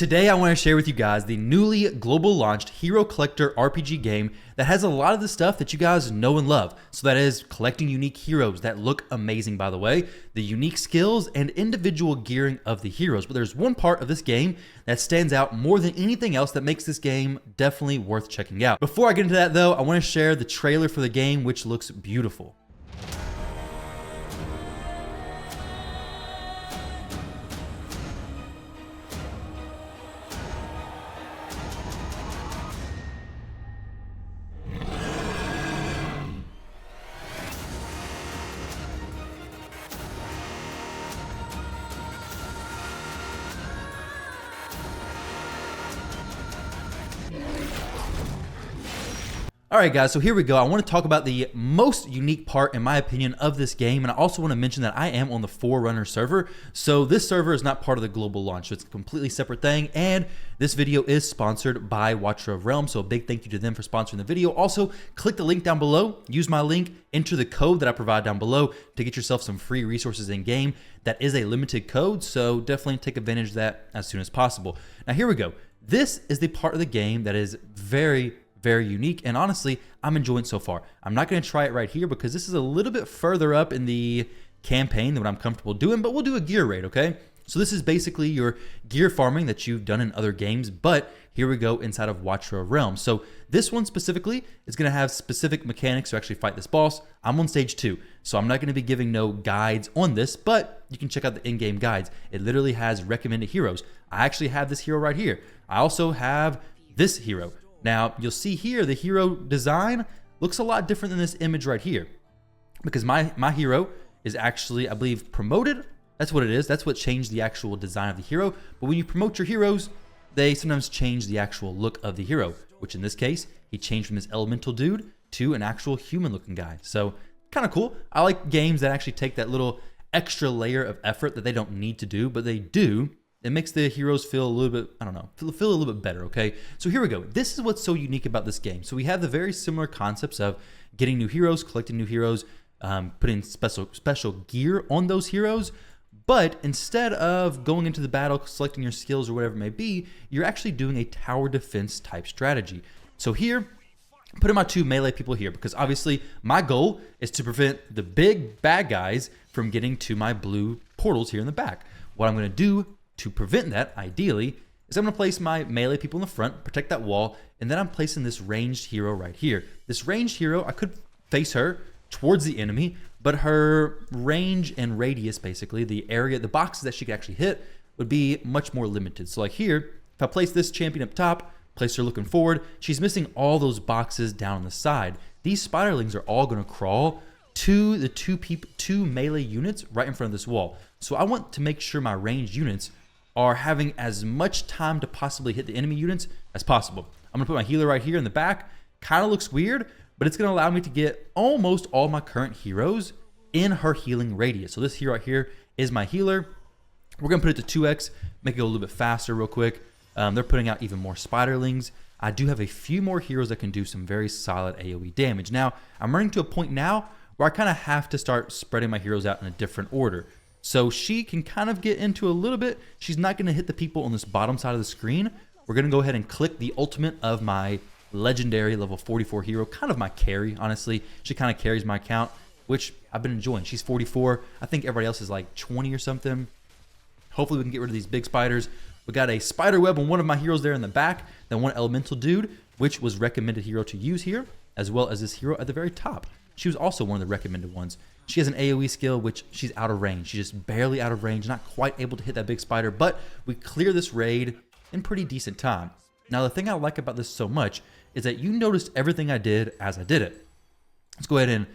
Today I want to share with you guys the newly global launched Hero Collector RPG game that has a lot of the stuff that you guys know and love. So that is collecting unique heroes that look amazing, by the way, the unique skills and individual gearing of the heroes. But there's one part of this game that stands out more than anything else that makes this game definitely worth checking out. Before I get into that though, I want to share the trailer for the game, which looks beautiful. Alright guys, so here we go. I want to talk about the most unique part, in my opinion, of this game, and I also want to mention that I am on the Forerunner server, so this server is not part of the global launch, so it's a completely separate thing, and this video is sponsored by Watcher of Realms, so a big thank you to them for sponsoring the video. Also, click the link down below, use my link, enter the code that I provide down below to get yourself some free resources in-game. That is a limited code, so definitely take advantage of that as soon as possible. Now here we go. This is the part of the game that is very unique, and honestly, I'm enjoying it so far. I'm not going to try it right here because this is a little bit further up in the campaign than what I'm comfortable doing, but we'll do a gear raid, okay? So this is basically your gear farming that you've done in other games, but here we go inside of Watcher of Realms. So this one specifically is going to have specific mechanics to actually fight this boss. I'm on stage 2, so I'm not going to be giving no guides on this, but you can check out the in-game guides. It literally has recommended heroes. I actually have this hero right here. I also have this hero. Now, you'll see here the hero design looks a lot different than this image right here, because my hero is actually, I believe, promoted. That's what it is. That's what changed the actual design of the hero. But when you promote your heroes, they sometimes change the actual look of the hero, which in this case, he changed from this elemental dude to an actual human looking guy. So kind of cool. I like games that actually take that little extra layer of effort that they don't need to do, but they do. It makes the heroes feel a little bit, I don't know, feel a little bit better, okay? So here we go. This is what's so unique about this game. So we have the very similar concepts of getting new heroes, collecting new heroes, putting special gear on those heroes, but instead of going into the battle, selecting your skills or whatever it may be, you're actually doing a tower defense type strategy. So here, I'm putting my 2 melee people here because obviously my goal is to prevent the big bad guys from getting to my blue portals here in the back. What I'm gonna do to prevent that, ideally, is I'm going to place my melee people in the front, protect that wall, and then I'm placing this ranged hero right here. This ranged hero, I could face her towards the enemy, but her range and radius, basically, the area, the boxes that she could actually hit, would be much more limited. So like here, if I place this champion up top, place her looking forward, she's missing all those boxes down on the side. These spiderlings are all going to crawl to the two melee units right in front of this wall. So I want to make sure my ranged units are having as much time to possibly hit the enemy units as possible. I'm gonna put my healer right here in the back. Kind of looks weird, but it's gonna allow me to get almost all my current heroes in her healing radius. So this hero right here is my healer. We're gonna put it to 2x, make it go a little bit faster real quick. They're putting out even more spiderlings. I do have a few more heroes that can do some very solid AoE damage. Now, I'm running to a point now where I kind of have to start spreading my heroes out in a different order. So she can kind of get into a little bit. She's not going to hit the people on this bottom side of the screen. We're going to go ahead and click the ultimate of my legendary level 44 hero, kind of my carry, honestly. She kind of carries my account, which I've been enjoying. She's 44. I think everybody else is like 20 or something. Hopefully we can get rid of these big spiders. We got a spider web on one of my heroes there in the back, then one elemental dude, which was recommended hero to use here, as well as this hero at the very top. She was also one of the recommended ones. She has an AoE skill, which she's out of range. She's just barely out of range, not quite able to hit that big spider, but we clear this raid in pretty decent time. Now, the thing I like about this so much is that you noticed everything I did as I did it. Let's go ahead and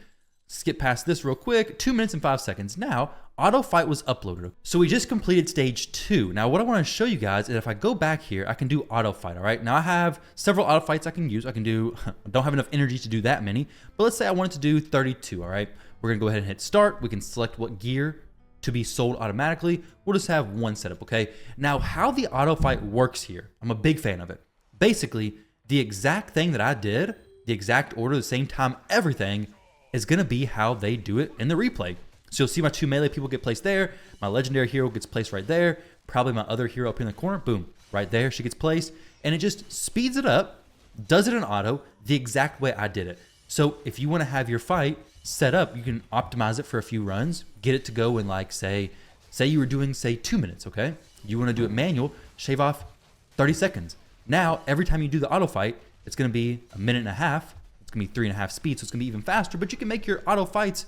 skip past this real quick. 2 minutes and 5 seconds. Now, auto fight was uploaded. So we just completed stage 2. Now, what I want to show you guys is if I go back here, I can do auto fight, all right? Now, I have several auto fights I can use. I don't have enough energy to do that many, but let's say I wanted to do 32, all right? We're going to go ahead and hit start. We can select what gear to be sold automatically. We'll just have one setup, okay? Now, how the auto fight works here, I'm a big fan of it. Basically, the exact thing that I did, the exact order, the same time, everything is going to be how they do it in the replay. So you'll see my 2 melee people get placed there. My legendary hero gets placed right there. Probably my other hero up in the corner. Boom. right there. She gets placed, and it just speeds it up, does it in auto the exact way I did it. So if you want to have your fight set up, you can optimize it for a few runs, get it to go in like, say you were doing, say, 2 minutes, okay? You want to do it manual, shave off 30 seconds. Now, every time you do the auto fight, it's going to be a minute and a half. It's going to be 3.5 speed, so it's going to be even faster, but you can make your auto fights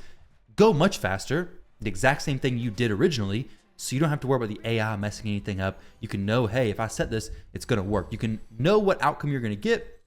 go much faster, the exact same thing you did originally, so you don't have to worry about the AI messing anything up. You can know, hey, if I set this, it's going to work. You can know what outcome you're going to get.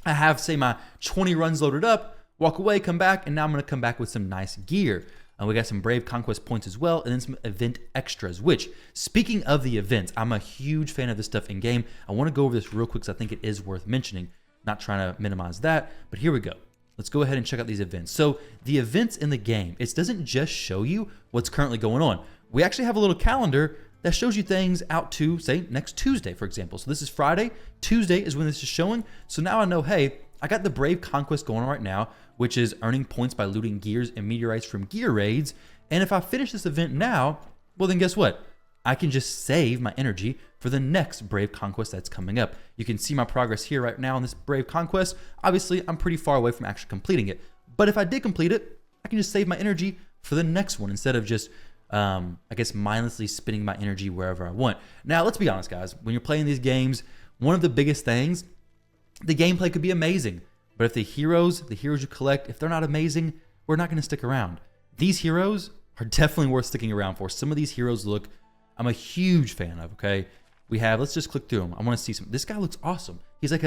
I have, say, my 20 runs loaded up, walk away, come back, and now I'm going to come back with some nice gear. We got some Brave Conquest points as well, and then some event extras, which, speaking of the events, I'm a huge fan of this stuff in game. I want to go over this real quick because I think it is worth mentioning. Not trying to minimize that, but here we go. Let's go ahead and check out these events. So the events in the game, it doesn't just show you what's currently going on. We actually have a little calendar that shows you things out to, say, next Tuesday, for example. So this is Friday. Tuesday is when this is showing. So now I know, hey, I got the Brave Conquest going on right now, which is earning points by looting gears and meteorites from gear raids. And if I finish this event now, well, then guess what? I can just save my energy for the next Brave Conquest that's coming up. You can see my progress here right now on this Brave Conquest. Obviously, I'm pretty far away from actually completing it. But if I did complete it, I can just save my energy for the next one instead of just, I guess, mindlessly spending my energy wherever I want. Now, let's be honest, guys. When you're playing these games, one of the biggest things, the gameplay could be amazing. But if the heroes you collect, if they're not amazing, we're not going to stick around. These heroes are definitely worth sticking around for. Some of these heroes look, I'm a huge fan of, okay? We have, let's just click through them. I want to see some. This guy looks awesome. He's like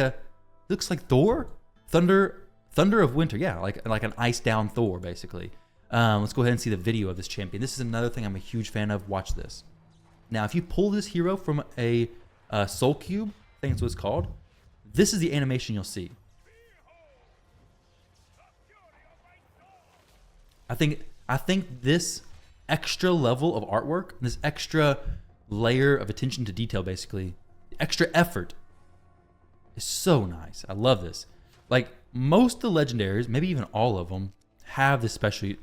looks like Thor? Thunder of Winter. Yeah, like an ice down Thor, basically. Let's go ahead and see the video of this champion. This is another thing I'm a huge fan of. Watch this. Now, if you pull this hero from a soul cube, I think that's what it's called, this is the animation you'll see. I think this extra level of artwork, this extra layer of attention to detail, basically, extra effort, is so nice. I love this. Like, most of the legendaries, maybe even all of them, have this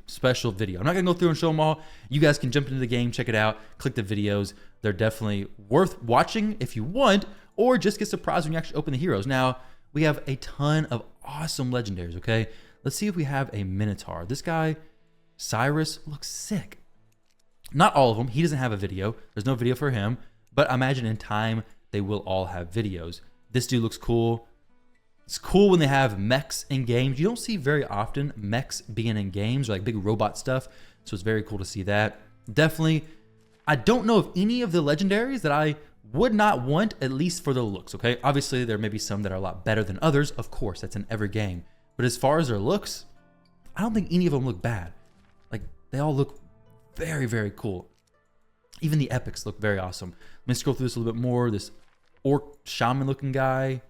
special video. I'm not gonna go through and show them all. You guys can jump into the game, check it out, click the videos. They're definitely worth watching if you want, or just get surprised when you actually open the heroes. Now, we have a ton of awesome legendaries, okay? Let's see if we have a Minotaur. This guy, Cyrus, looks sick. Not all of them. He doesn't have a video. There's no video for him, but I imagine in time they will all have videos. This dude looks cool. It's cool when they have mechs in games. You don't see very often mechs being in games or like big robot stuff, so it's very cool to see that. Definitely, I don't know of any of the legendaries that I would not want, at least for the looks, okay? Obviously, there may be some that are a lot better than others. Of course, that's in every game. But as far as their looks, I don't think any of them look bad. Like, they all look very, very cool. Even the epics look very awesome. Let me scroll through this a little bit more. This orc shaman looking guy,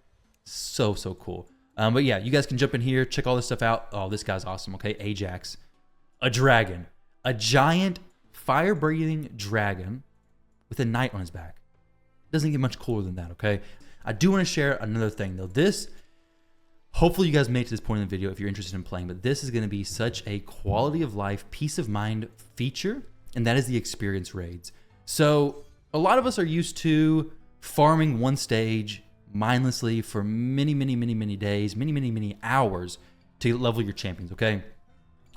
so cool. But yeah, you guys can jump in here, check all this stuff out. Oh, this guy's awesome, okay? Ajax, a dragon, a giant fire-breathing dragon with a knight on his back. Doesn't get much cooler than that, okay? I do want to share another thing, though. This, hopefully you guys made it to this point in the video if you're interested in playing, but this is going to be such a quality of life, peace of mind feature, and that is the experience raids. So a lot of us are used to farming one stage mindlessly for many days, many hours to level your champions, okay?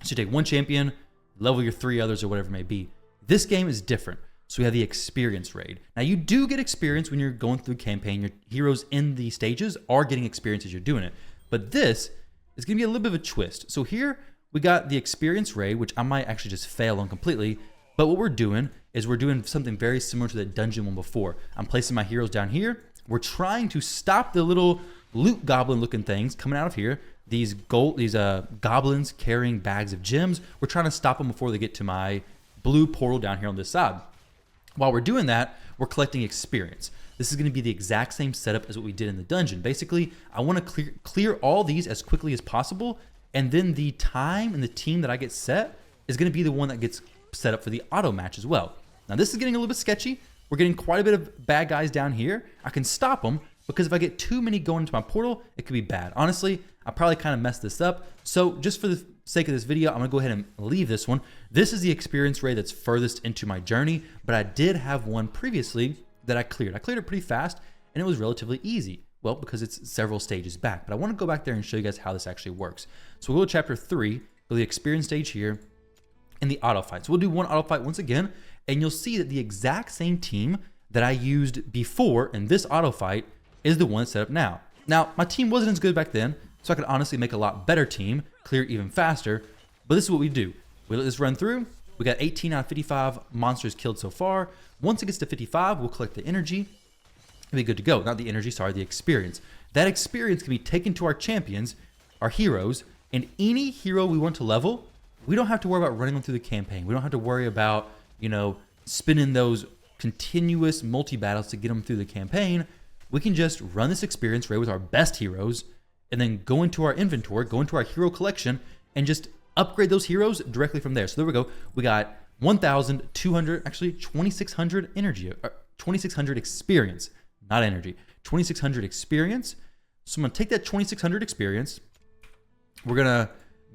So you take one champion, level your 3 others or whatever it may be. This game is different. So we have the experience raid. Now you do get experience when you're going through campaign. Your heroes in the stages are getting experience as you're doing it. But this is gonna be a little bit of a twist. So here we got the experience raid, which I might actually just fail on completely. But what we're doing is we're doing something very similar to the dungeon one before. I'm placing my heroes down here. We're trying to stop the little loot goblin looking things coming out of here. These goblins carrying bags of gems. We're trying to stop them before they get to my blue portal down here on this side. While we're doing that, we're collecting experience. This is going to be the exact same setup as what we did in the dungeon. Basically, I want to clear all these as quickly as possible, and then the time and the team that I get set is going to be the one that gets set up for the auto match as well. Now, this is getting a little bit sketchy. We're getting quite a bit of bad guys down here. I can stop them, because if I get too many going into my portal, it could be bad. Honestly, I probably kind of messed this up. So just for the sake of this video, I'm gonna go ahead and leave this one. This is the experience raid that's furthest into my journey, but I did have one previously that I cleared. I cleared it pretty fast, and it was relatively easy. Well, because it's several stages back, but I want to go back there and show you guys how this actually works. So we'll go to chapter 3, go to the experience stage here, and the auto fight. So we'll do one auto fight once again, and you'll see that the exact same team that I used before in this auto fight is the one set up now. Now, my team wasn't as good back then, so I could honestly make a lot better team, clear even faster, but this is what we do. We let this run through. We got 18 out of 55 monsters killed so far. Once it gets to 55, we'll collect the energy. It'll be good to go. Not the energy, sorry, the experience. That experience can be taken to our champions, our heroes, and any hero we want to level, we don't have to worry about running them through the campaign. We don't have to worry about, you know, spinning those continuous multi-battles to get them through the campaign. We can just run this experience right with our best heroes and then go into our inventory, go into our hero collection, and just upgrade those heroes directly from there. So there we go. We got 1,200, actually 2,600 energy, 2,600 experience, not energy, 2,600 experience. So I'm gonna take that 2,600 experience. We're gonna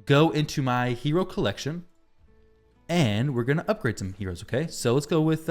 go into my hero collection and we're gonna upgrade some heroes, okay? So let's go with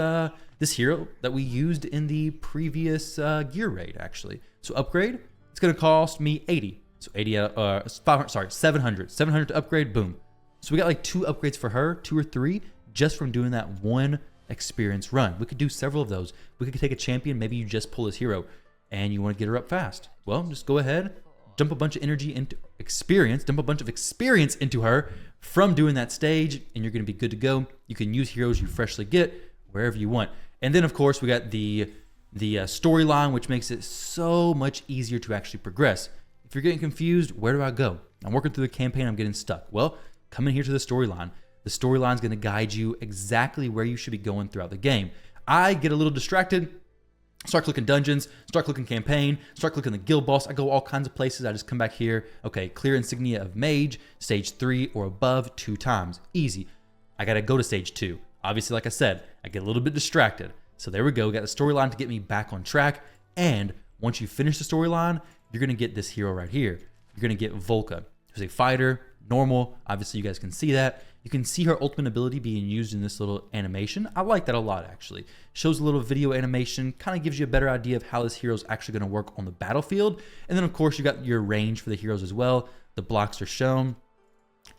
this hero that we used in the previous gear raid, actually. So upgrade, it's gonna cost me 80. So 80, 500, sorry, 700. 700 to upgrade, boom. So we got like 2 upgrades for her, 2 or 3, just from doing that one experience run. We could do several of those. We could take a champion, maybe you just pull this hero and you wanna get her up fast. Well, just go ahead, dump a bunch of energy into experience, dump a bunch of experience into her from doing that stage, and you're gonna be good to go. You can use heroes you freshly get wherever you want. And then of course we got the storyline, which makes it so much easier to actually progress. If you're getting confused, where do I go? I'm working through the campaign, I'm getting stuck. Well, come in here to the storyline. The storyline is gonna guide you exactly where you should be going throughout the game. I get a little distracted, start clicking dungeons, start clicking campaign, start clicking the guild boss. I go all kinds of places. I just come back here. Okay, clear insignia of mage, stage 3 or above 2 times. Easy. I gotta go to stage 2. Obviously, like I said, I get a little bit distracted. So there we go. Got the storyline to get me back on track. And once you finish the storyline, you're gonna get this hero right here. You're gonna get Volca, who's a fighter, normal. Obviously, you guys can see that. You can see her ultimate ability being used in this little animation. I like that a lot, actually. Shows a little video animation, kind of gives you a better idea of how this hero is actually going to work on the battlefield. And then, of course, you got your range for the heroes as well. The blocks are shown,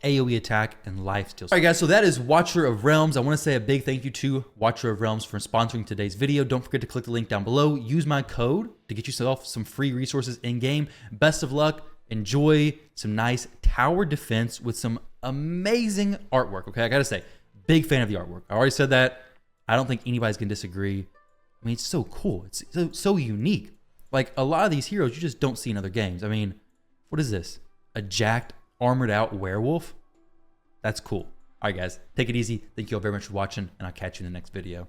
AoE attack, and lifesteal. All right, guys, so that is Watcher of Realms. I want to say a big thank you to Watcher of Realms for sponsoring today's video. Don't forget to click the link down below. Use my code to get yourself some free resources in-game. Best of luck. Enjoy some nice tower defense with some amazing artwork. Okay, I gotta say, big fan of the artwork. I already said that. I don't think anybody's gonna disagree. I mean, it's so cool. It's so unique. Like a lot of these heroes you just don't see in other games. I mean, what is this? A jacked, armored out werewolf? That's cool. All right, guys, take it easy. Thank you all very much for watching, and I'll catch you in the next video.